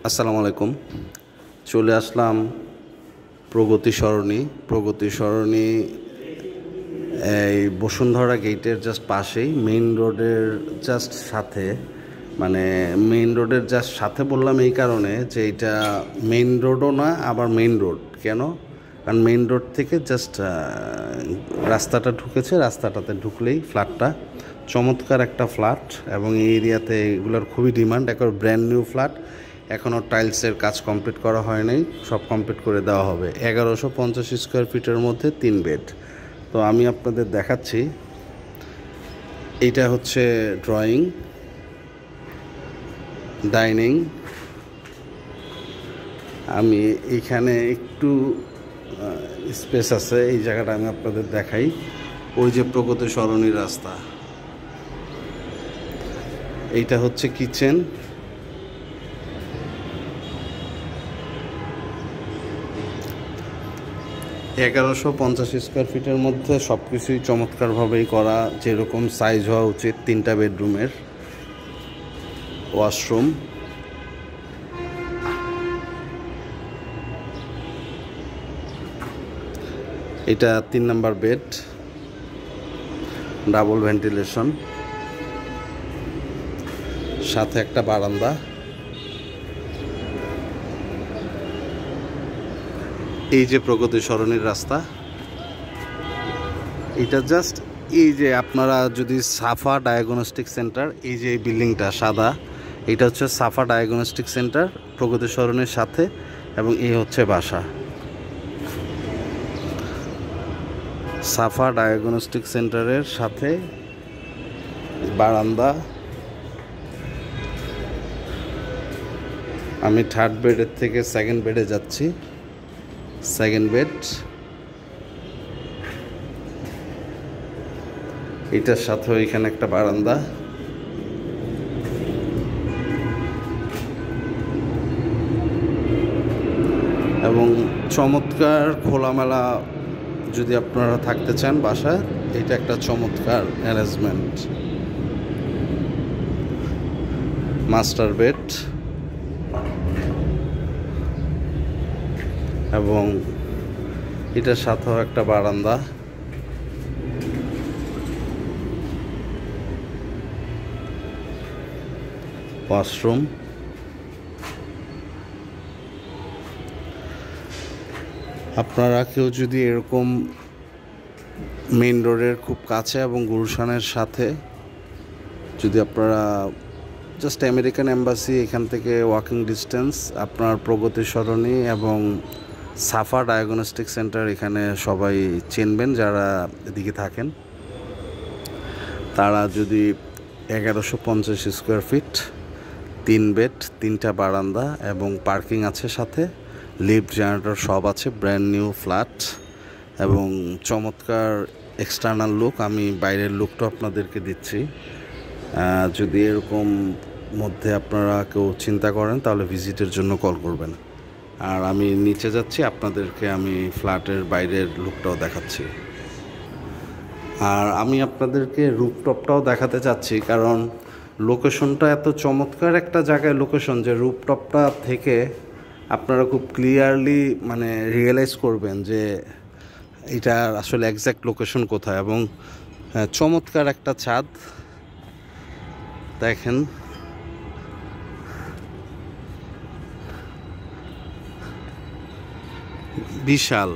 আসসালামু আলাইকুম। চলে আসলাম প্রগতি সরণি এই বসুন্ধরা গেটের জাস্ট পাশেই, মেইন রোডের জাস্ট সাথে। মানে মেইন রোডের জাস্ট সাথে বললাম এই কারণে যে এটা মেইন রোডও না, আবার মেইন রোড কেন, কারণ মেইন রোড থেকে জাস্ট রাস্তাটা ঢুকেছে, রাস্তাটাতে ঢুকলেই ফ্ল্যাটটা চমৎকার একটা ফ্ল্যাট, এবং এই এরিয়াতে এগুলোর খুবই ডিমান্ড। একবার ব্র্যান্ড নিউ ফ্ল্যাট, এখনও টাইলসের কাজ কমপ্লিট করা হয় নাই, সব কমপ্লিট করে দেওয়া হবে। 1150 স্কোয়ার ফিটের মধ্যে 3 বেড। তো আমি আপনাদের দেখাচ্ছি, এইটা হচ্ছে ড্রয়িং, ডাইনিং। আমি এইখানে একটু স্পেস আছে, এই জায়গাটা আমি আপনাদের দেখাই। ওই যে প্রগতি সরণির রাস্তা, এইটা হচ্ছে কিচেন। এগারোশো 50 স্কোয়ার ফিটের মধ্যে সব কিছুই চমৎকারভাবেই করা, যেরকম সাইজ হওয়া উচিত। 3টা বেডরুমের, ওয়াশরুম, এটা 3 নাম্বার বেড, ডাবল ভেন্টিলেশন, সাথে একটা বারান্দা। এই যে প্রগতি সরণির রাস্তা, এটা জাস্ট এই যে আপনারা যদি সাফা ডায়াগনস্টিক সেন্টার, এই যে এই বিল্ডিংটা সাদা, এটা হচ্ছে সাফা ডায়াগনস্টিক সেন্টার প্রগতি সরণির সাথে, এবং এই হচ্ছে বাসা। সাফা ডায়াগনস্টিক সেন্টারের সাথে বারান্দা। আমি 3rd বেডের থেকে 2nd বেডে যাচ্ছি। 2nd বেড, এটার সাথে এখানে একটা বারান্দা, এবং চমৎকার খোলামেলা যদি আপনারা থাকতে চান বাসায়, এটা একটা চমৎকার অ্যারেঞ্জমেন্ট। মাস্টার বেড, এবং এটার সাথেও একটা বারান্দা। ওয়াশরুম, আপনারা কেউ যদি এরকম মেইন রোডের খুব কাছে এবং গুলশানের সাথে, যদি আপনারা জাস্ট আমেরিকান এম্বাসি এখান থেকে ওয়াকিং ডিস্টেন্স, আপনার প্রগতি সরণি এবং সাফা ডায়াগনস্টিক সেন্টার এখানে সবাই চিনবেন যারা এদিকে থাকেন। তারা যদি 1150 স্কোয়ার ফিট, 3 বেড, 3টা বারান্দা এবং পার্কিং আছে, সাথে লিফট, জেনারেটর সব আছে, ব্র্যান্ড নিউ ফ্ল্যাট এবং চমৎকার এক্সটার্নাল লুক। আমি বাইরের লুকটা আপনাদেরকে দিচ্ছি। যদি এরকম মধ্যে আপনারা কেউ চিন্তা করেন তাহলে ভিজিটের জন্য কল করবেন। আর আমি নিচে যাচ্ছি, আপনাদেরকে আমি ফ্ল্যাটের বাইরের লুকটাও দেখাচ্ছি। আর আমি আপনাদেরকে রুফটপটাও দেখাতে চাচ্ছি, কারণ লোকেশনটা এত চমৎকার একটা জায়গায় লোকেশন, যে রুফটপটা থেকে আপনারা খুব ক্লিয়ারলি মানে রিয়েলাইজ করবেন যে এটা আসলে এক্স্যাক্ট লোকেশন কোথায়। এবং চমৎকার একটা ছাদ দেখেন, বিশাল।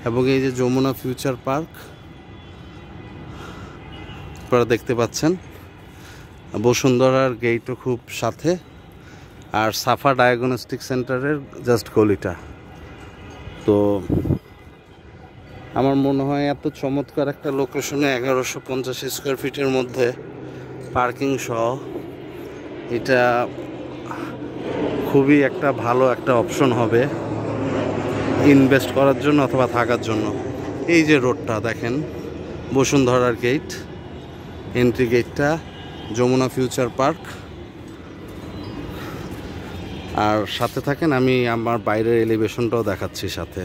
এবং এই যে যমুনা ফিউচার পার্ক আপনারা দেখতে পাচ্ছেন, বসুন্ধরার গেটও খুব সাথে, আর সাফা ডায়াগনস্টিক সেন্টারের জাস্ট গলিটা। তো আমার মনে হয় এত চমৎকার একটা লোকেশনে 1150 স্কোয়ার ফিটের মধ্যে পার্কিং সহ এটা খুবই একটা ভালো একটা অপশন হবে ইনভেস্ট করার জন্য অথবা থাকার জন্য। এই যে রোডটা দেখেন, বসুন্ধরার গেট, এন্ট্রি গেটটা, যমুনা ফিউচার পার্ক। আর সাথে থাকেন, আমি আমার বাইরের এলিভেশনটাও দেখাচ্ছি সাথে।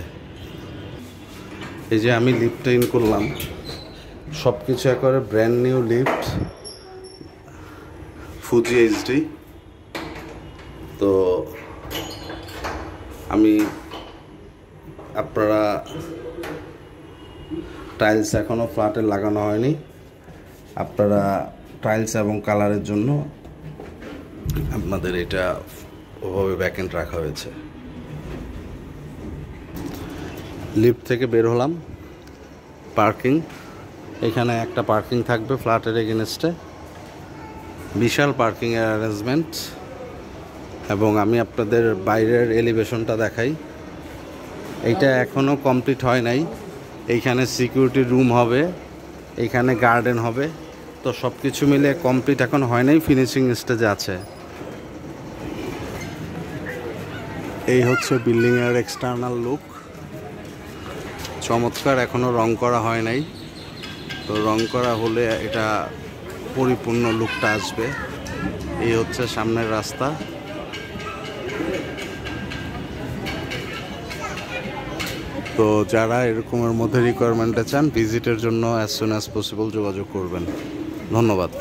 এই যে আমি লিফটে ইন করলাম, সব কিছু একেবারে brand new lift, Fuji HD. তো আমি আপনারা টাইলস এখনও ফ্ল্যাটে লাগানো হয়নি, আপনারা টাইলস এবং কালারের জন্য আপনাদের এটা ওভাবে ব্যাকএন্ড রাখা হয়েছে। লিফট থেকে বের হলাম, পার্কিং, এখানে একটা পার্কিং থাকবে ফ্ল্যাটের এগেনস্টে, বিশাল পার্কিংয়ের অ্যারেঞ্জমেন্ট। এবং আমি আপনাদের বাইরের এলিভেশনটা দেখাই। এইটা এখনও কমপ্লিট হয় নাই। এইখানে সিকিউরিটি রুম হবে, এইখানে গার্ডেন হবে, তো সব কিছু মিলে কমপ্লিট এখন হয় নাই, ফিনিশিং স্টেজে আছে। এই হচ্ছে বিল্ডিংয়ের এক্সটার্নাল লুক, চমৎকার। এখনও রং করা হয় নাই, তো রং করা হলে এটা পরিপূর্ণ লুকটা আসবে। এই হচ্ছে সামনের রাস্তা। তো যারা এরকমের মধ্যে রিকোয়ারমেন্টে চান, ভিজিটের জন্য অ্যাজ সুন অ্যাজ পসিবল যোগাযোগ করবেন। ধন্যবাদ।